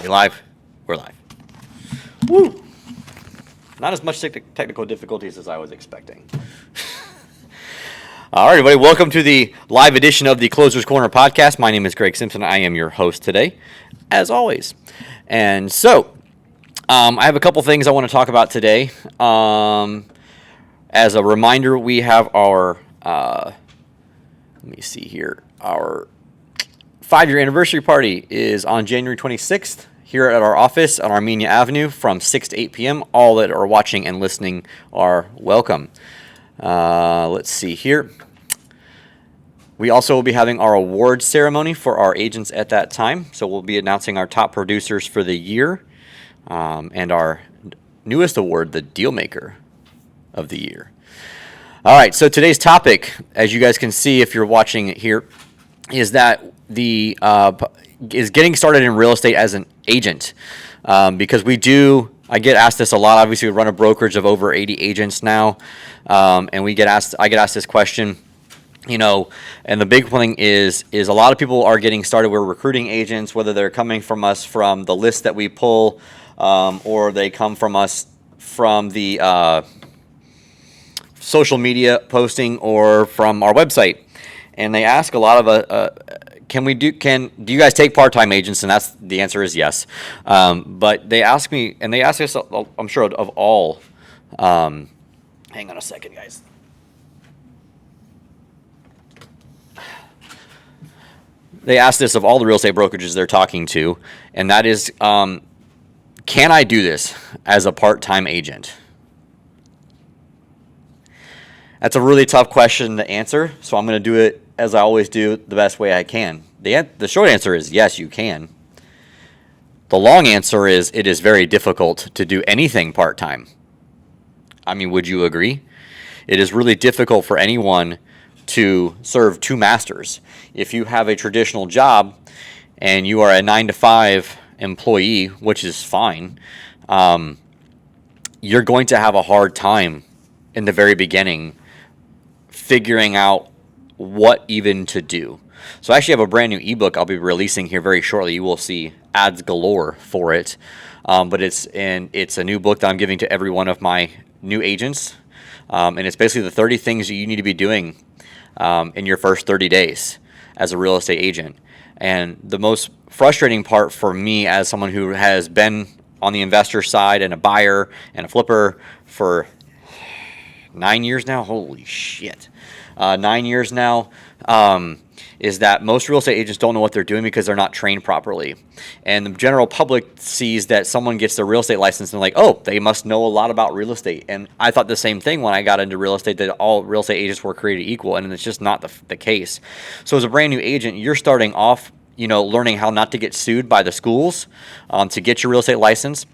We live? We're live. Woo! Not as much technical difficulties as I was expecting. All right, everybody, welcome to the live edition of the Closer's Corner podcast. My name is Greg Simpson. I am your host today, as always. And so, I have a couple things I want to talk about today. As a reminder, we have our, let me see here, our 5-year anniversary party is on January 26th here at our office on Armenia Avenue from 6 to 8 p.m. All that are watching and listening are welcome. Let's see here. We also will be having our awards ceremony for our agents at that time. So we'll be announcing our top producers for the year and our newest award, the Deal Maker of the Year. All right, so today's topic, as you guys can see if you're watching it here, is that is getting started in real estate as an agent, because I get asked this a lot. Obviously, we run a brokerage of over 80 agents now, and I get asked this question, and the big thing is a lot of people are getting started. We're recruiting agents, whether they're coming from us from the list that we pull, or they come from us from the social media posting or from our website. And they ask a lot of do you guys take part-time agents? And the answer is yes. But they ask me, and they ask us, I'm sure of all. Hang on a second, guys. They ask this of all the real estate brokerages they're talking to, and that is, can I do this as a part-time agent? That's a really tough question to answer, so I'm going to do it as I always do, the best way I can. The short answer is yes, you can. The long answer is it is very difficult to do anything part-time. I mean, would you agree? It is really difficult for anyone to serve two masters. If you have a traditional job and you are a 9-to-5 employee, which is fine, you're going to have a hard time in the very beginning figuring out what even to do. So I actually have a brand new ebook I'll be releasing here very shortly. You will see ads galore for it, but it's a new book that I'm giving to every one of my new agents, and it's basically the 30 things that you need to be doing in your first 30 days as a real estate agent. And the most frustrating part for me, as someone who has been on the investor side and a buyer and a flipper for 9 years now, holy shit, 9 years now, is that most real estate agents don't know what they're doing because they're not trained properly. And the general public sees that someone gets their real estate license and they're like, oh, they must know a lot about real estate. And I thought the same thing when I got into real estate, that all real estate agents were created equal, and it's just not the case. So as a brand new agent, you're starting off, learning how not to get sued by the schools to get your real estate license.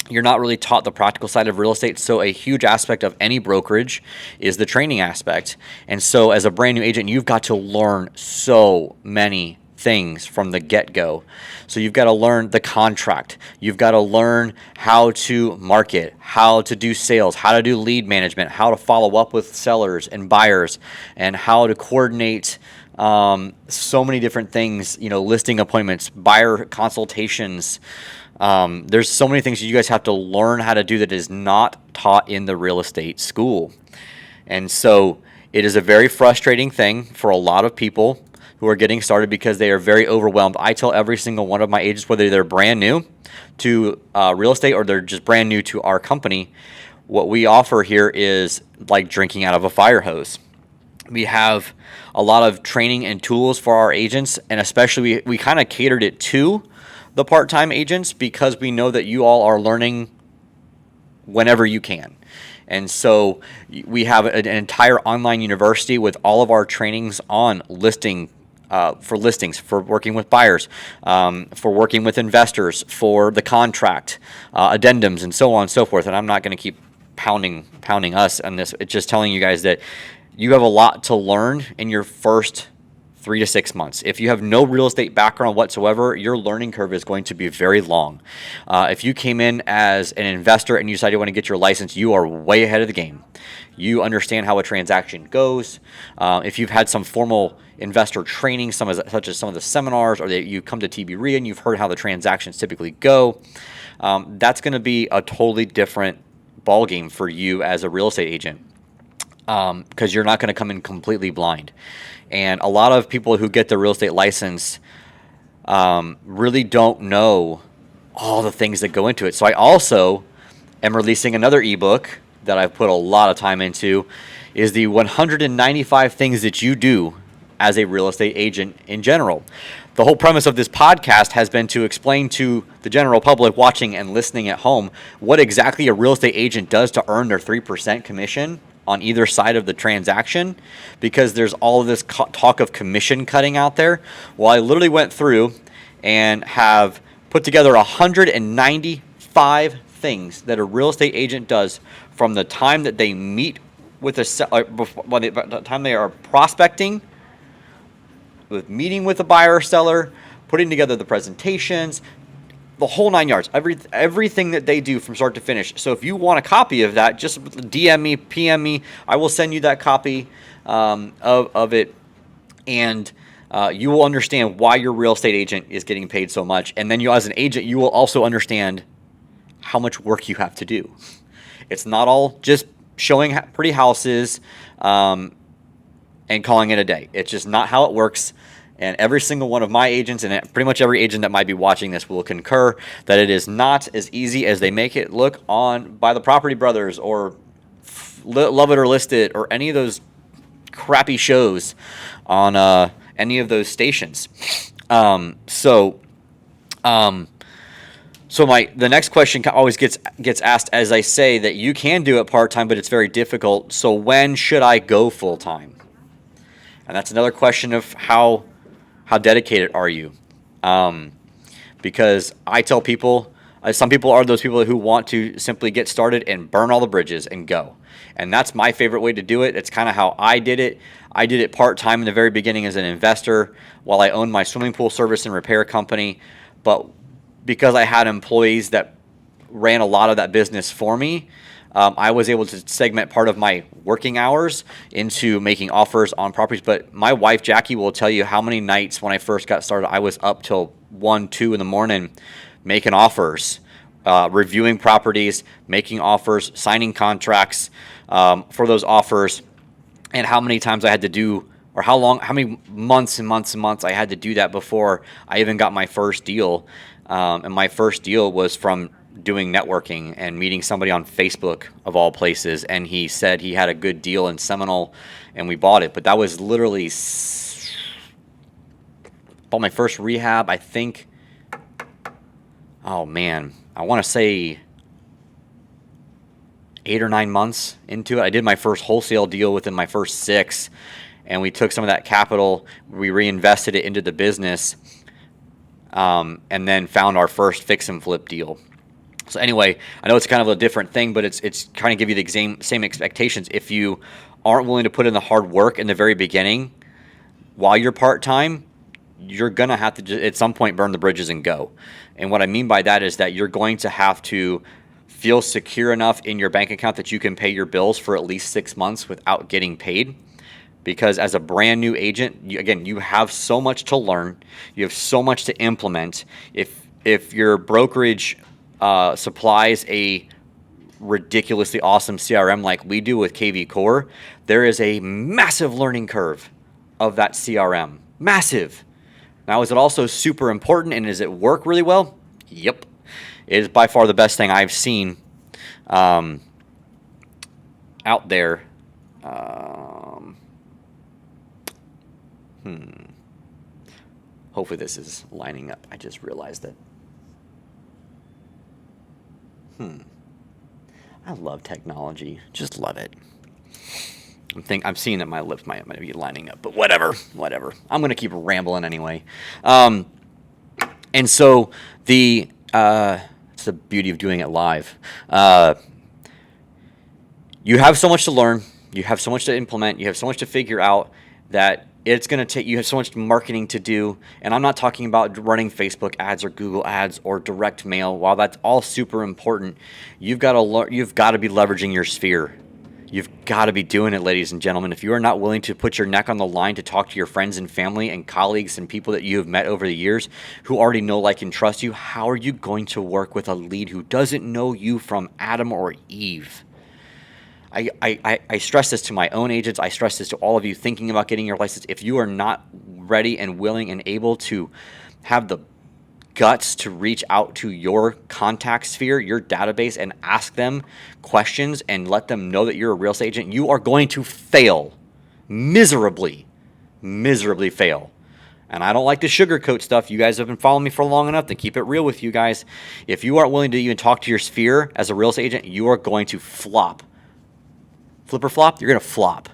You're not really taught the practical side of real estate, so a huge aspect of any brokerage is the training aspect. And so as a brand new agent, you've got to learn so many things from the get-go. So you've got to learn the contract. You've got to learn how to market, how to do sales, how to do lead management, how to follow up with sellers and buyers, and how to coordinate so many different things, listing appointments, buyer consultations. There's so many things that you guys have to learn how to do that is not taught in the real estate school. And so it is a very frustrating thing for a lot of people who are getting started because they are very overwhelmed. I tell every single one of my agents, whether they're brand new to real estate or they're just brand new to our company, what we offer here is like drinking out of a fire hose. We have a lot of training and tools for our agents, and especially we kind of catered it to the part-time agents because we know that you all are learning whenever you can. And so we have an entire online university with all of our trainings on listing, for listings, for working with buyers, for working with investors, for the contract, addendums, and so on and so forth. And I'm not going to keep pounding us on this. It's just telling you guys that you have a lot to learn in your first 3 to 6 months. If you have no real estate background whatsoever, your learning curve is going to be very long. If you came in as an investor and you decided you want to get your license, you are way ahead of the game. You understand how a transaction goes. If you've had some formal investor training, such as some of the seminars, or that you come to TBRE and you've heard how the transactions typically go, that's going to be a totally different ballgame for you as a real estate agent, because you're not going to come in completely blind. And a lot of people who get their real estate license really don't know all the things that go into it. So I also am releasing another ebook that I've put a lot of time into, is the 195 things that you do as a real estate agent in general. The whole premise of this podcast has been to explain to the general public watching and listening at home what exactly a real estate agent does to earn their 3% commission on either side of the transaction, because there's all of this talk of commission cutting out there. Well, I literally went through and have put together 195 things that a real estate agent does from the time that they meet with by the time they are prospecting, with meeting with the buyer or seller, putting together the presentations, the whole 9 yards, everything that they do from start to finish. So if you want a copy of that, just DM me, PM me. I will send you that copy of it, and you will understand why your real estate agent is getting paid so much. And then you, as an agent, you will also understand how much work you have to do. It's not all just showing pretty houses and calling it a day. It's just not how it works. And every single one of my agents, and pretty much every agent that might be watching this, will concur that it is not as easy as they make it look on by the Property Brothers or Love It or List It or any of those crappy shows on any of those stations. So the next question always gets asked, as I say, that you can do it part-time, but it's very difficult. So when should I go full-time? And that's another question of how dedicated are you? Because I tell people, some people are those people who want to simply get started and burn all the bridges and go. And that's my favorite way to do it. It's kind of how I did it. I did it part-time in the very beginning as an investor while I owned my swimming pool service and repair company. But because I had employees that ran a lot of that business for me, I was able to segment part of my working hours into making offers on properties. But my wife, Jackie, will tell you how many nights when I first got started, I was up till 1, 2 in the morning making offers, reviewing properties, making offers, signing contracts for those offers, and how many times I had to do, or how many months and months and months I had to do that before I even got my first deal. And my first deal was from doing networking and meeting somebody on Facebook, of all places, and he said he had a good deal in Seminole, and we bought it. But that was literally bought my first rehab, I think. Oh man, I want to say 8 or 9 months into it. I did my first wholesale deal within my first 6, and we took some of that capital, we reinvested it into the business, and then found our first fix and flip deal. So anyway, I know it's kind of a different thing, but it's kind of give you the same expectations. If you aren't willing to put in the hard work in the very beginning while you're part-time, you're going to have to at some point burn the bridges and go. And what I mean by that is that you're going to have to feel secure enough in your bank account that you can pay your bills for at least 6 months without getting paid. Because as a brand new agent, you have so much to learn. You have so much to implement. If your brokerage supplies a ridiculously awesome CRM like we do with KV Core, there is a massive learning curve of that CRM. Massive. Now, is it also super important, and does it work really well? Yep. It is by far the best thing I've seen out there. Hopefully this is lining up. I just realized that. I love technology. Just love it. I'm seeing that my lips might be lining up, but whatever. I'm going to keep rambling anyway. And so it's the beauty of doing it live. You have so much to learn. You have so much to implement. You have so much to figure out that It's going to take you have so much marketing to do, and I'm not talking about running Facebook ads or Google ads or direct mail. While that's all super important, you've got to be leveraging your sphere. You've got to be doing it, ladies and gentlemen. If you are not willing to put your neck on the line to talk to your friends and family and colleagues and people that you have met over the years who already know, like, and trust you, how are you going to work with a lead who doesn't know you from Adam or Eve? I stress this to my own agents. I stress this to all of you thinking about getting your license. If you are not ready and willing and able to have the guts to reach out to your contact sphere, your database, and ask them questions and let them know that you're a real estate agent, you are going to fail miserably, miserably fail. And I don't like to sugarcoat stuff. You guys have been following me for long enough to keep it real with you guys. If you aren't willing to even talk to your sphere as a real estate agent, you are going to flop. Flip or flop, you're going to flop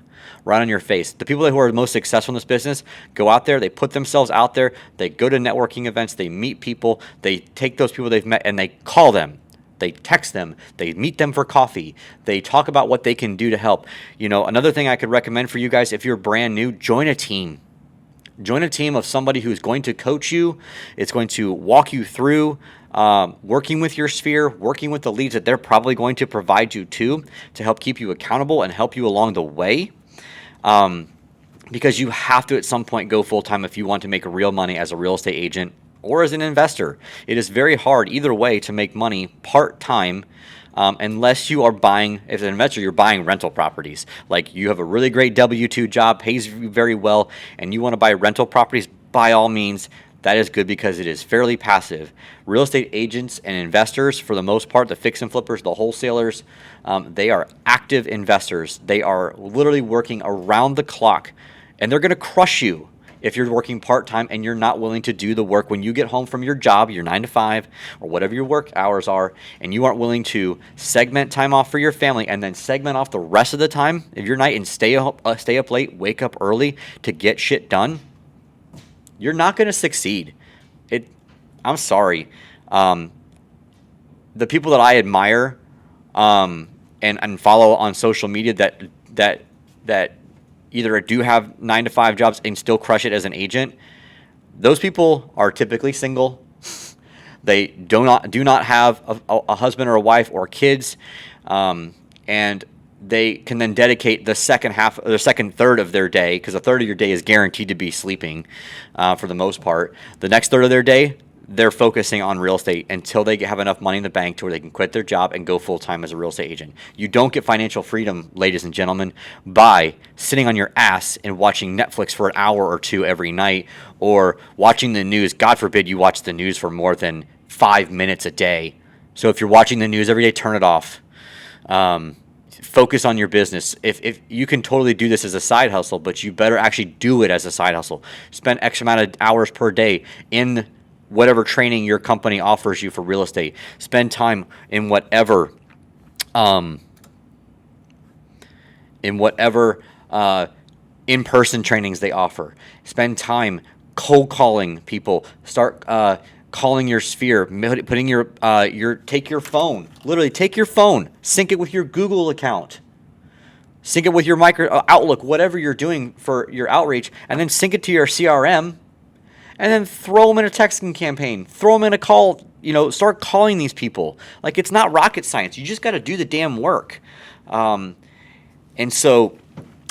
right on your face. The people who are most successful in this business go out there, they put themselves out there, they go to networking events, they meet people, they take those people they've met and they call them, they text them, they meet them for coffee, they talk about what they can do to help. You know, another thing I could recommend for you guys, if you're brand new, join a team. Join a team of somebody who's going to coach you. It's going to walk you through working with your sphere, working with the leads that they're probably going to provide you to help keep you accountable and help you along the way. Because you have to at some point go full-time if you want to make real money as a real estate agent or as an investor. It is very hard either way to make money part-time unless you are buying, as an investor, you're buying rental properties. Like you have a really great W-2 job, pays you very well, and you want to buy rental properties, by all means, that is good because it is fairly passive. Real estate agents and investors, for the most part, the fix and flippers, the wholesalers, they are active investors. They are literally working around the clock, and they're going to crush you if you're working part-time and you're not willing to do the work when you get home from your job, your 9 to 5, or whatever your work hours are, and you aren't willing to segment time off for your family and then segment off the rest of the time of your night and stay up late, wake up early to get shit done, you're not going to succeed. I'm sorry. The people that I admire and follow on social media that either do have 9 to 5 jobs and still crush it as an agent, those people are typically single. They do not have a husband or a wife or kids, and they can then dedicate the second third of their day, because a third of your day is guaranteed to be sleeping for the most part. The next third of their day, they're focusing on real estate until they have enough money in the bank to where they can quit their job and go full-time as a real estate agent. You don't get financial freedom, ladies and gentlemen, by sitting on your ass and watching Netflix for an hour or two every night, or watching the news. God forbid you watch the news for more than 5 minutes a day. So if you're watching the news every day, turn it off. Focus on your business. If you can totally do this as a side hustle, but you better actually do it as a side hustle. Spend X amount of hours per day in whatever training your company offers you for real estate. Spend time in whatever in-person trainings they offer. Spend time cold calling people. Start calling your sphere, putting take your phone, literally take your phone, sync it with your Google account, sync it with your Outlook, whatever you're doing for your outreach, and then sync it to your CRM. And then throw them in a texting campaign. Throw them in a call. Start calling these people. Like, it's not rocket science. You just got to do the damn work. And so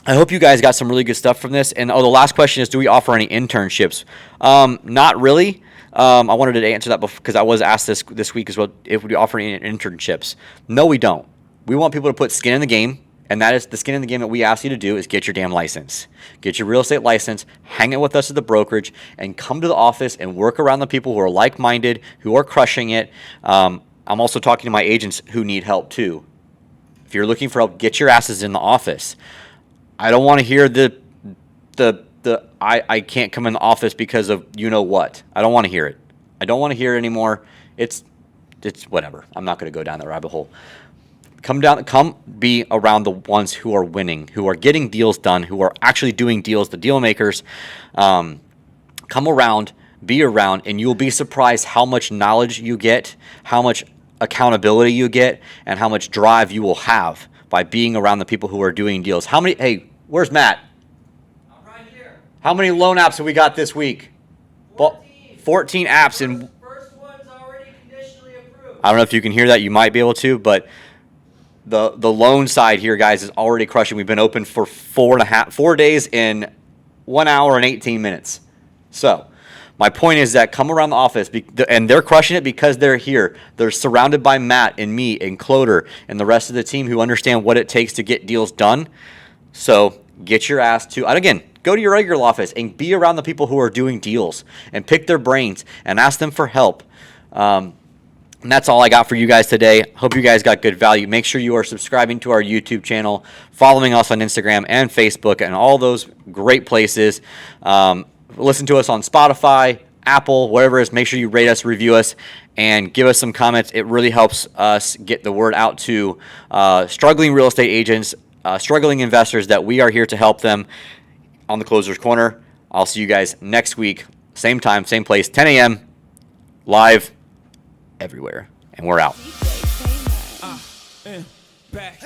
I hope you guys got some really good stuff from this. And the last question is, do we offer any internships? Not really. I wanted to answer that because I was asked this week as well, if we offer any internships. No, we don't. We want people to put skin in the game. And that is the skin in the game that we ask you to do is get your damn license. Get your real estate license, hang it with us at the brokerage, and come to the office and work around the people who are like-minded, who are crushing it. I'm also talking to my agents who need help too. If you're looking for help, get your asses in the office. I don't want to hear I can't come in the office because of you know what. I don't want to hear it. I don't want to hear it anymore. It's whatever. I'm not going to go down that rabbit hole. Come be around the ones who are winning, who are getting deals done, who are actually doing deals, the deal makers. Come around, be around, and you'll be surprised how much knowledge you get, how much accountability you get, and how much drive you will have by being around the people who are doing deals. Hey, where's Matt? I'm right here. How many loan apps have we got this week? 14 apps. And First one's already conditionally approved. I don't know if you can hear that. You might be able to, but the loan side here, guys, is already crushing. We've been open for 4 days in 1 hour and 18 minutes. So my point is that come around the office, and they're crushing it because they're here. They're surrounded by Matt and me and Cloder and the rest of the team who understand what it takes to get deals done. So get your ass to, and again, go to your regular office and be around the people who are doing deals and pick their brains and ask them for help. And that's all I got for you guys today. Hope you guys got good value. Make sure you are subscribing to our YouTube channel, following us on Instagram and Facebook and all those great places. Listen to us on Spotify, Apple, whatever it is. Make sure you rate us, review us, and give us some comments. It really helps us get the word out to struggling real estate agents, struggling investors, that we are here to help them on the Closer's Corner. I'll see you guys next week. Same time, same place, 10 a.m., live everywhere. And we're out. Back.